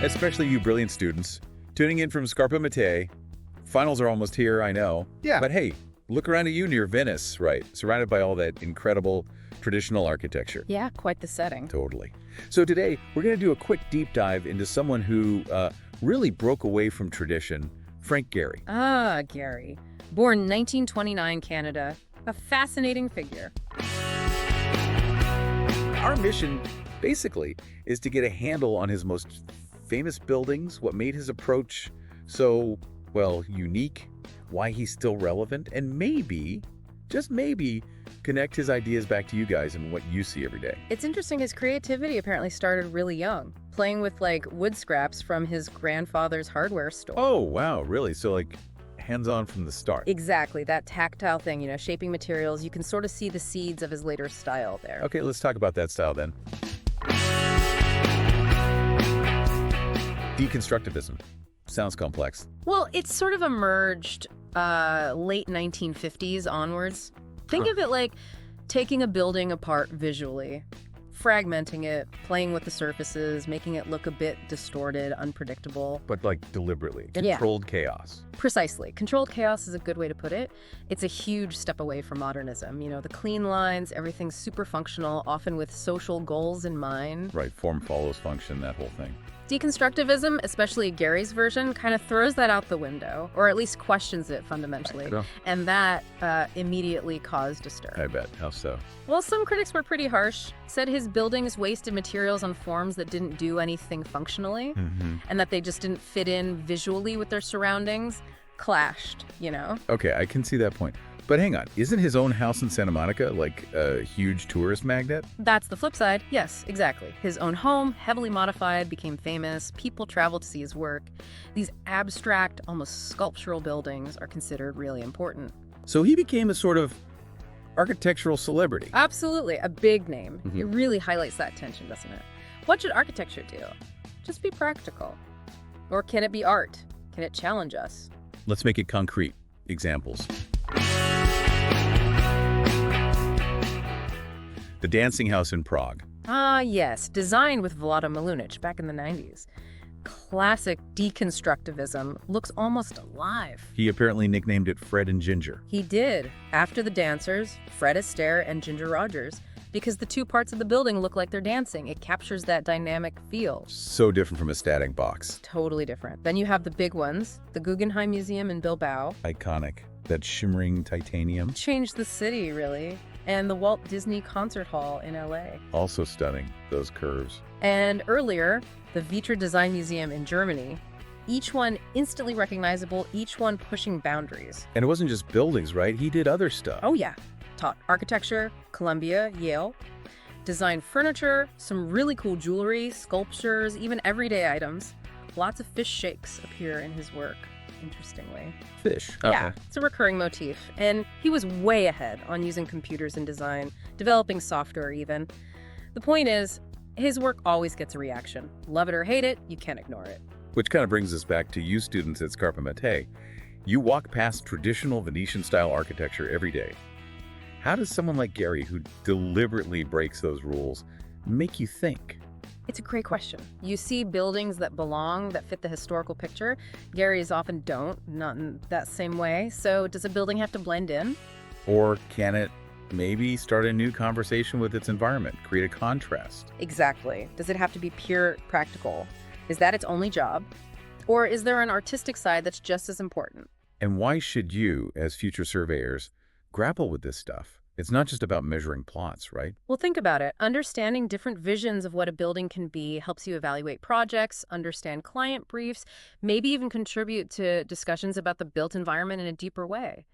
especially you brilliant students. Tuning in from Scarpa Mattei. Finals are almost here, I know. Yeah. But hey, look around at you near Venice, right? Surrounded by all that incredible traditional architecture. Yeah, quite the setting. Totally. So today, we're going to do a quick deep dive into someone who really broke away from tradition, Frank Gehry. Ah, Gehry. Born 1929, Canada. A fascinating figure. Our mission, basically, is to get a handle on his most famous buildings, what made his approach so, well, unique, why he's still relevant, and maybe, just maybe, connect his ideas back to you guys and what you see every day. It's interesting, his creativity apparently started really young, playing with, wood scraps from his grandfather's hardware store. Oh, wow, really? So, hands-on from the start. Exactly, that tactile thing, shaping materials. You can sort of see the seeds of his later style there. Okay, let's talk about that style then. Deconstructivism. Sounds complex. Well, it's sort of emerged late 1950s onwards. Think of it like taking a building apart visually, fragmenting it, playing with the surfaces, making it look a bit distorted, unpredictable. But deliberately. Yeah. Controlled chaos. Precisely. Controlled chaos is a good way to put it. It's a huge step away from modernism. The clean lines, everything's super functional, often with social goals in mind. Right, form follows function, that whole thing. Deconstructivism, especially Gehry's version, kind of throws that out the window, or at least questions it fundamentally. Sure. And that immediately caused a stir. I bet. How so? Well, some critics were pretty harsh, said his buildings wasted materials on forms that didn't do anything functionally, and that they just didn't fit in visually with their surroundings. Clashed. Okay, I can see that point. But hang on, isn't his own house in Santa Monica a huge tourist magnet? That's the flip side. Yes, exactly. His own home, heavily modified, became famous. People travel to see his work. These abstract, almost sculptural buildings are considered really important. So he became a sort of architectural celebrity. Absolutely, a big name. It really highlights that tension, doesn't it? What should architecture do? Just be practical. Or can it be art? Can it challenge us? Let's make it concrete. Examples. The Dancing House in Prague. Ah, yes. Designed with Vlado Milunic back in the 90s. Classic deconstructivism. Looks almost alive. He apparently nicknamed it Fred and Ginger. He did. After the dancers, Fred Astaire and Ginger Rogers, because the two parts of the building look like they're dancing. It captures that dynamic feel. So different from a static box. Totally different. Then you have the big ones, the Guggenheim Museum in Bilbao. Iconic. That shimmering titanium. Changed the city, really. And the Walt Disney Concert Hall in LA. Also stunning, those curves. And earlier, the Vitra Design Museum in Germany. Each one instantly recognizable, each one pushing boundaries. And it wasn't just buildings, right? He did other stuff. Oh yeah, taught architecture, Columbia, Yale. Designed furniture, some really cool jewelry, sculptures, even everyday items. Lots of fish shapes appear in his work, interestingly. Fish. Yeah, it's a recurring motif. And he was way ahead on using computers in design, developing software even. The point is, his work always gets a reaction. Love it or hate it, you can't ignore it. Which kind of brings us back to you students at Scarpa Mattei. You walk past traditional Venetian-style architecture every day. How does someone like Gehry, who deliberately breaks those rules, make you think? It's a great question. You see buildings that belong, that fit the historical picture. Gehry's often don't, not in that same way. So does a building have to blend in? Or can it maybe start a new conversation with its environment, create a contrast? Exactly. Does it have to be pure practical? Is that its only job? Or is there an artistic side that's just as important? And why should you, as future surveyors, grapple with this stuff? It's not just about measuring plots, right? Well, think about it. Understanding different visions of what a building can be helps you evaluate projects, understand client briefs, maybe even contribute to discussions about the built environment in a deeper way.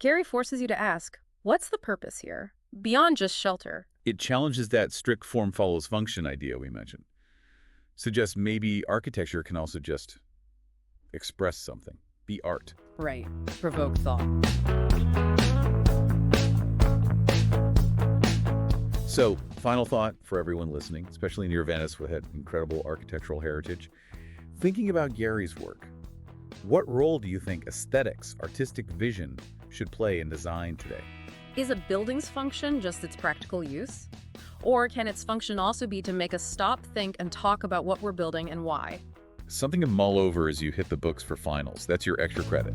Gehry forces you to ask, what's the purpose here? Beyond just shelter. It challenges that strict form follows function idea we mentioned. Suggests maybe architecture can also just express something, be art. Right. Provoke thought. So, final thought for everyone listening, especially near Venice with that incredible architectural heritage. Thinking about Gehry's work, what role do you think aesthetics, artistic vision, should play in design today? Is a building's function just its practical use? Or can its function also be to make us stop, think, and talk about what we're building and why? Something to mull over as you hit the books for finals. That's your extra credit.